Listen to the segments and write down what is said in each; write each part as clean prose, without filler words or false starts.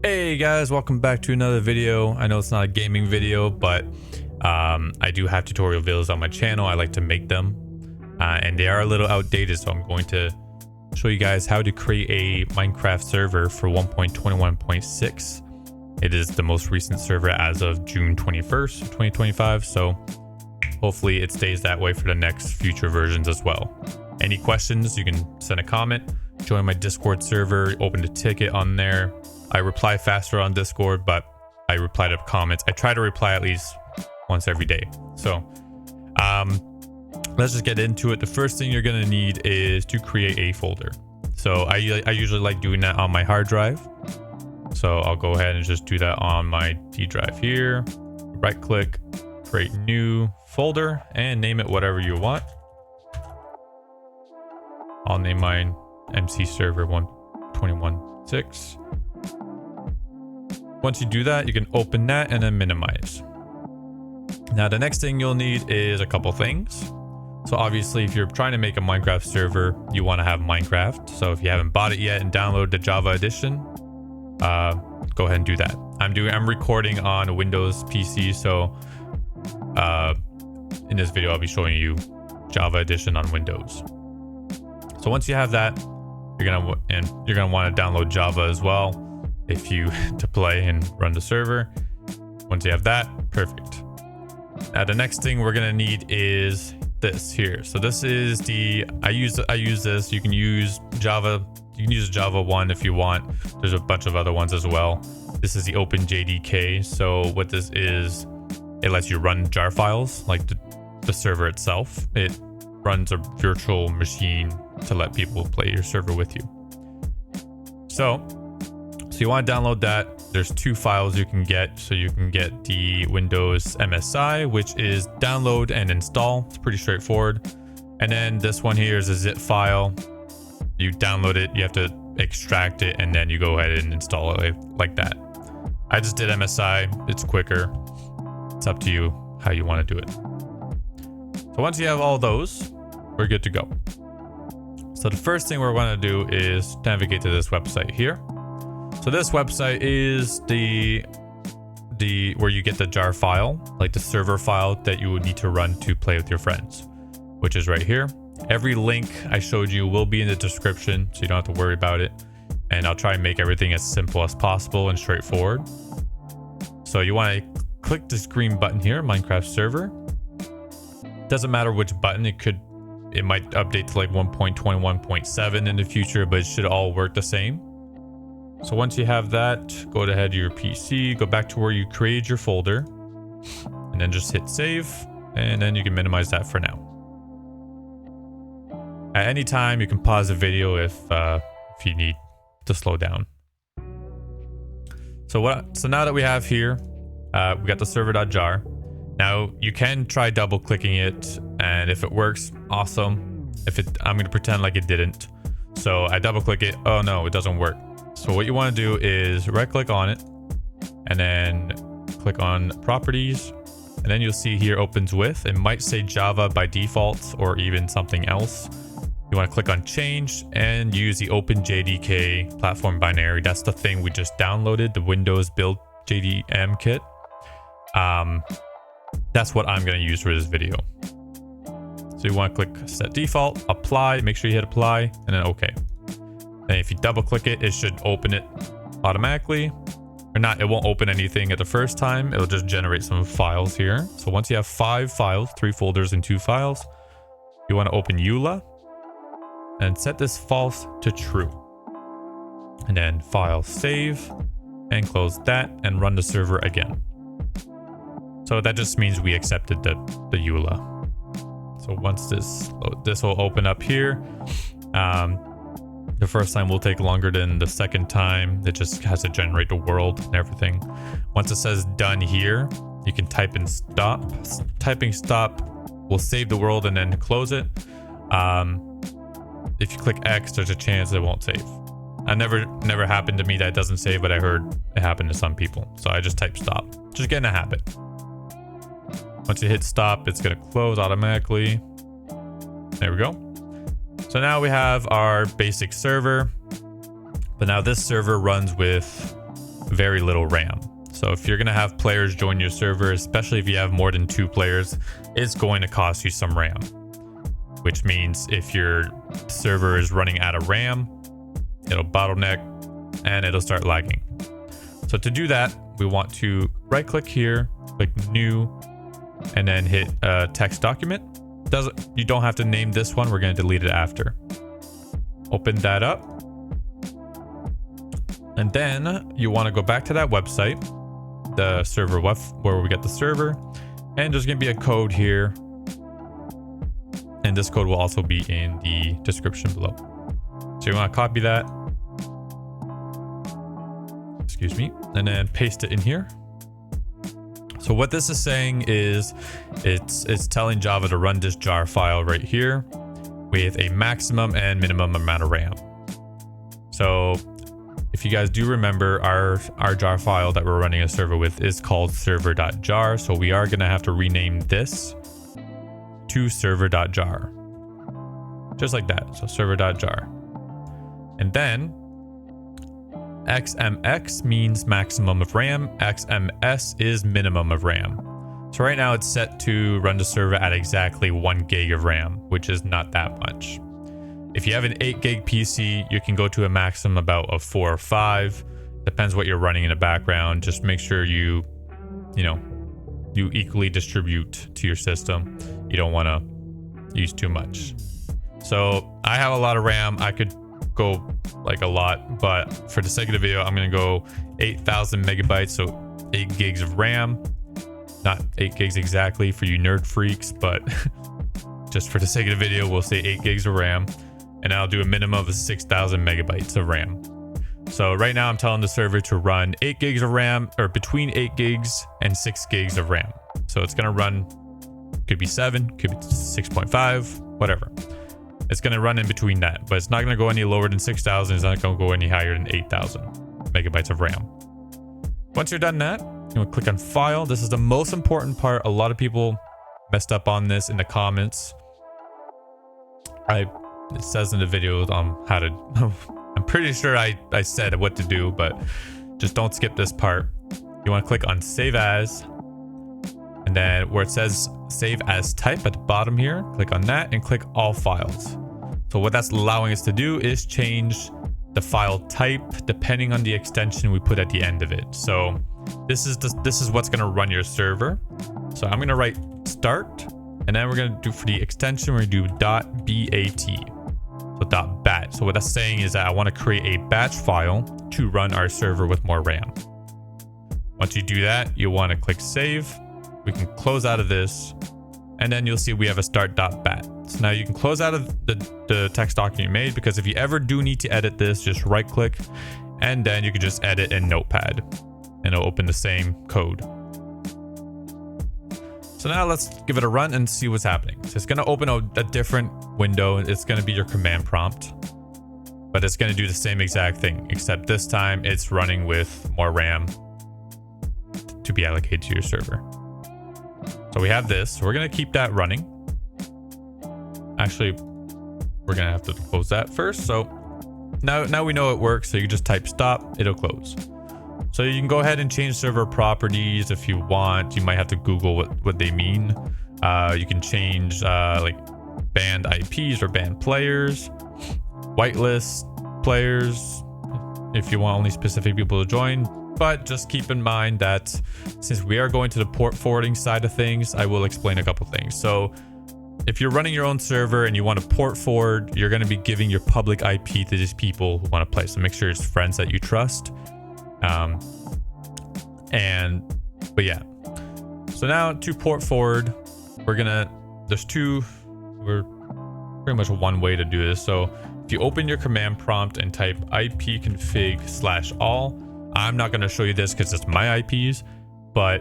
Hey guys, welcome back to another video. I know it's not a gaming video, but I do have tutorial videos on my channel. I like to make them and they are a little outdated, so I'm going to show you guys how to create a Minecraft server for 1.21.6. It is the most recent server as of June 21st, 2025, so hopefully it stays that way for the next future versions as well. Any questions, you can send a comment, join my Discord server, open a ticket on there. I reply faster on Discord, but I reply to comments. I try to reply at least once every day. So let's just get into it. The first thing you're going to need is to create a folder. So I usually like doing that on my hard drive. So I'll go ahead and just do that on my D drive here. Right click, create new folder, and name it whatever you want. I'll name mine MC server 1.21.6. Once you do that, you can open that and then minimize. Now, the next thing you'll need is a couple things. So obviously, if you're trying to make a Minecraft server, you want to have Minecraft. So if you haven't bought it yet and download the Java edition, go ahead and do that. I'm recording on a Windows PC, so in this video, I'll be showing you Java edition on Windows. So once you have that, you're gonna want to download Java as well if you to play and run the server. Once you have that, perfect. Now the next thing we're gonna need is this here. So this is the I use this. You can use Java. You can use Java 1 if you want. There's a bunch of other ones as well. This is the OpenJDK. So what this is, it lets you run jar files like the server itself. It runs a virtual machine to let people play your server with you. So you want to download that. There's two files you can get. So you can get the Windows MSI, which is download and install. It's pretty straightforward. And then this one here is a zip file. You download it, you have to extract it, and then you go ahead and install it like that. I just did MSI. It's quicker. It's up to you how you want to do it. So once you have all those, we're good to go. So the first thing we're going to do is navigate to this website here. So this website is the where you get the jar file, like the server file that you would need to run to play with your friends, which is right here. Every link I showed you will be in the description, so you don't have to worry about it. And I'll try and make everything as simple as possible and straightforward. So you want to click this green button here, Minecraft server. Doesn't matter which button, it might update to like 1.21.7 in the future, but it should all work the same. So once you have that, go ahead to your PC, go back to where you created your folder, and then just hit save, and then you can minimize that for now. At any time, you can pause the video if you need to slow down. So now that we have here, we got the server.jar. Now you can try double clicking it, and if it works, awesome. I'm going to pretend like it didn't. So I double click it. Oh no, it doesn't work. So what you want to do is right click on it and then click on properties, and then you'll see here opens with. It might say Java by default or even something else. You want to click on change and use the OpenJDK platform binary. That's the thing we just downloaded, the Windows build JDM kit. That's what I'm going to use for this video. So you want to click set default, apply, make sure you hit apply, and then okay. And if you double click it, it should open it automatically. Or not, it won't open anything at the first time. It'll just generate some files here. So once you have 5 files, 3 folders and 2 files, you want to open EULA and set this false to true. And then file save and close that and run the server again. So that just means we accepted the EULA. So once this will open up here. The first time will take longer than the second time. It just has to generate the world and everything. Once it says done here, you can type in stop. Typing stop will save the world and then close it. If you click X, there's a chance it won't save. Never happened to me that it doesn't save, but I heard it happened to some people. So I just type stop. Just get in a habit. Once you hit stop, it's going to close automatically. There we go. So now we have our basic server, but now this server runs with very little RAM. So if you're going to have players join your server, especially if you have more than 2 players, it's going to cost you some RAM. Which means if your server is running out of RAM, it'll bottleneck and it'll start lagging. So to do that, we want to right click here, click new, and then hit text document. You don't have to name this one. We're going to delete it after. Open that up. And then you want to go back to that website, the server where we get the server, and there's going to be a code here. And this code will also be in the description below. So you want to copy that. Excuse me. And then paste it in here. So what this is saying is it's telling Java to run this jar file right here with a maximum and minimum amount of RAM. So if you guys do remember, our jar file that we're running a server with is called server.jar. So we are going to have to rename this to server.jar. Just like that. So server.jar. And then XMX means maximum of RAM. XMS is minimum of RAM. So right now it's set to run the server at exactly 1 gig of RAM, which is not that much. If you have an 8 gig PC, you can go to a maximum about of 4 or 5. Depends what you're running in the background. Just make sure you equally distribute to your system. You don't want to use too much. So I have a lot of RAM. I could go like a lot, but for the sake of the video, I'm going to go 8,000 megabytes. So 8 gigs of RAM, not 8 gigs exactly for you nerd freaks, but just for the sake of the video, we'll say 8 gigs of RAM. And I'll do a minimum of 6,000 megabytes of RAM. So right now I'm telling the server to run 8 gigs of RAM, or between 8 gigs and 6 gigs of RAM. So it's going to run, could be 7, could be 6.5, whatever. It's going to run in between that, but it's not going to go any lower than 6,000. It's not going to go any higher than 8,000 megabytes of RAM. Once you're done that, you want to click on file. This is the most important part. A lot of people messed up on this in the comments. It says in the video on how to, I'm pretty sure I said what to do, but just don't skip this part. You want to click on save as, and then where it says save as type at the bottom here, click on that and click all files. So what that's allowing us to do is change the file type depending on the extension we put at the end of it. So this is what's going to run your server. So I'm going to write start, and then we're going to do for the extension, we're going to do .bat. So .bat. So what that's saying is that I want to create a batch file to run our server with more RAM. Once you do that, you'll want to click save. We can close out of this, and then you'll see we have a start.bat. So now you can close out of the text document you made, because if you ever do need to edit this, just right click, and then you can just edit in Notepad, and it'll open the same code. So now let's give it a run and see what's happening. So it's going to open a different window. It's going to be your command prompt, but it's going to do the same exact thing, except this time it's running with more RAM to be allocated to your server. So we have this. So we're going to keep that running. Actually, we're going to have to close that first. So now we know it works. So you just type stop, it'll close. So you can go ahead and change server properties if you want. You might have to Google what they mean. You can change like banned IPs or banned players, whitelist players if you want only specific people to join. But just keep in mind that since we are going to the port forwarding side of things, I will explain a couple things. So if you're running your own server and you want to port forward, you're going to be giving your public IP to these people who want to play. So make sure it's friends that you trust. But yeah, so now to port forward, we're pretty much one way to do this. So if you open your command prompt and type ipconfig/all, I'm not going to show you this because it's my IPs, but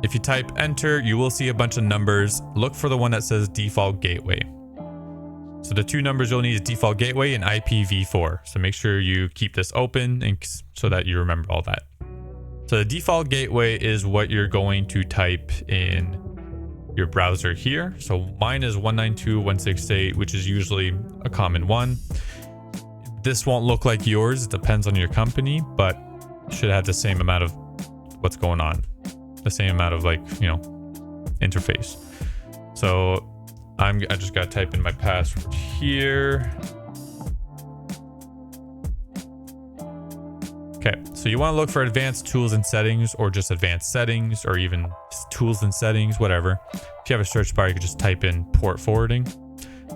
if you type enter, you will see a bunch of numbers. Look for the one that says default gateway. So the two numbers you'll need is default gateway and IPv4. So make sure you keep this open and so that you remember all that. So the default gateway is what you're going to type in your browser here. So mine is 192.168, which is usually a common one. This won't look like yours. It depends on your company, but should have the same amount of what's going on, the same amount of like, you know, interface. So I just gotta type in my password here. Okay, so you want to look for advanced tools and settings, or just advanced settings, or even tools and settings, whatever. If you have a search bar, you can just type in port forwarding.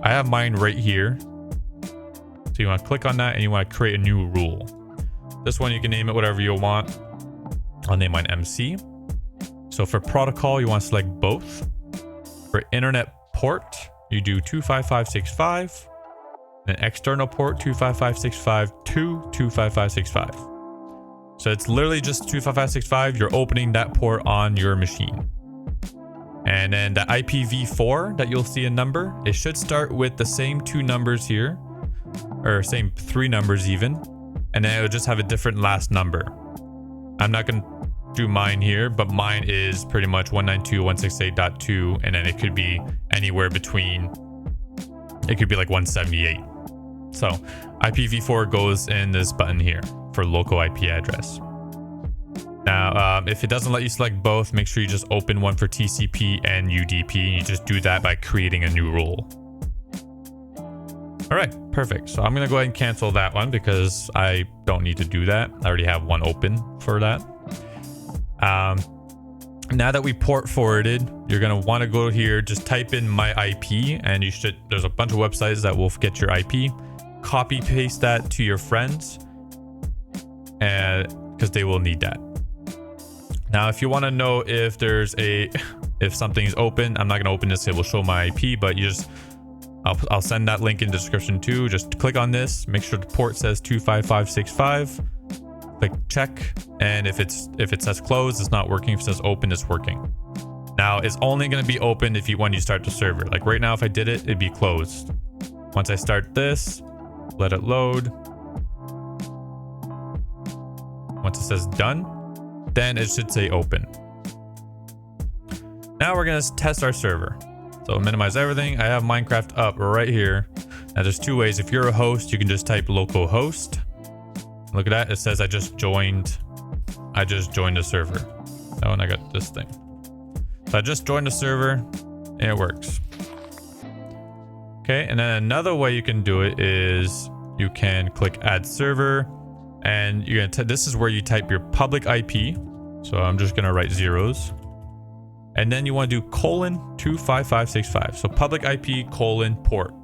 I have mine right here. So you want to click on that and you want to create a new rule. This one, you can name it whatever you want. I'll name mine MC. So for protocol, you want to select both. For internet port, you do 25565. And external port 25565 to 25565. So it's literally just 25565. You're opening that port on your machine. And then the IPv4 that you'll see a number, it should start with the same 2 numbers here, or same 3 numbers even. And then it'll just have a different last number. I'm not going to do mine here, but mine is pretty much 192.168.2. And then it could be anywhere between, it could be like 178. So IPv4 goes in this button here for local IP address. Now, if it doesn't let you select both, make sure you just open one for TCP and UDP. And you just do that by creating a new rule. All right, perfect. So I'm going to go ahead and cancel that one because I don't need to do that. I already have one open for that. Now that we port forwarded, you're going to want to go here, just type in my IP, and you should, there's a bunch of websites that will get your IP. Copy paste that to your friends, and because they will need that. Now, if you want to know if there's if something's open, I'm not going to open this. It will show my IP, but you just, I'll send that link in the description too. Just click on this, make sure the port says 25565, click check. And if it says closed, it's not working. If it says open, it's working. Now it's only going to be open when you start the server. Like right now, if I did it, it'd be closed. Once I start this, let it load. Once it says done, then it should say open. Now we're going to test our server. So minimize everything. I have Minecraft up right here. Now there's 2 ways. If you're a host, you can just type localhost. Look at that. It says I just joined the server. Oh, and I got this thing. So I just joined the server and it works. Okay, and then another way you can do it is you can click add server, and you're gonna this is where you type your public IP. So I'm just gonna write zeros, and then you want to do :25565. So public IP :port,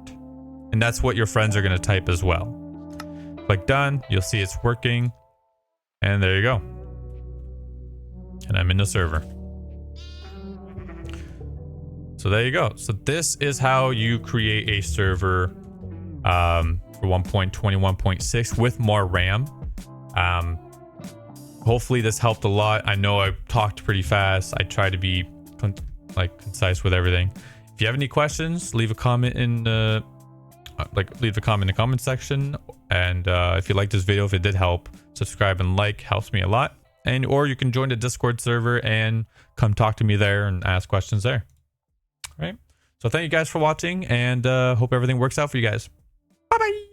and that's what your friends are gonna type as well. Click done. You'll see it's working, and there you go. And I'm in the server. So there you go. So this is how you create a server for 1.21.6 with more RAM. Hopefully this helped a lot. I know I talked pretty fast. I try to be concise with everything. If you have any questions, leave a comment in the comment section. And if you like this video, if it did help, subscribe and like, helps me a lot. Or you can join the Discord server and come talk to me there and ask questions there. Right. So thank you guys for watching, and hope everything works out for you guys. Bye bye.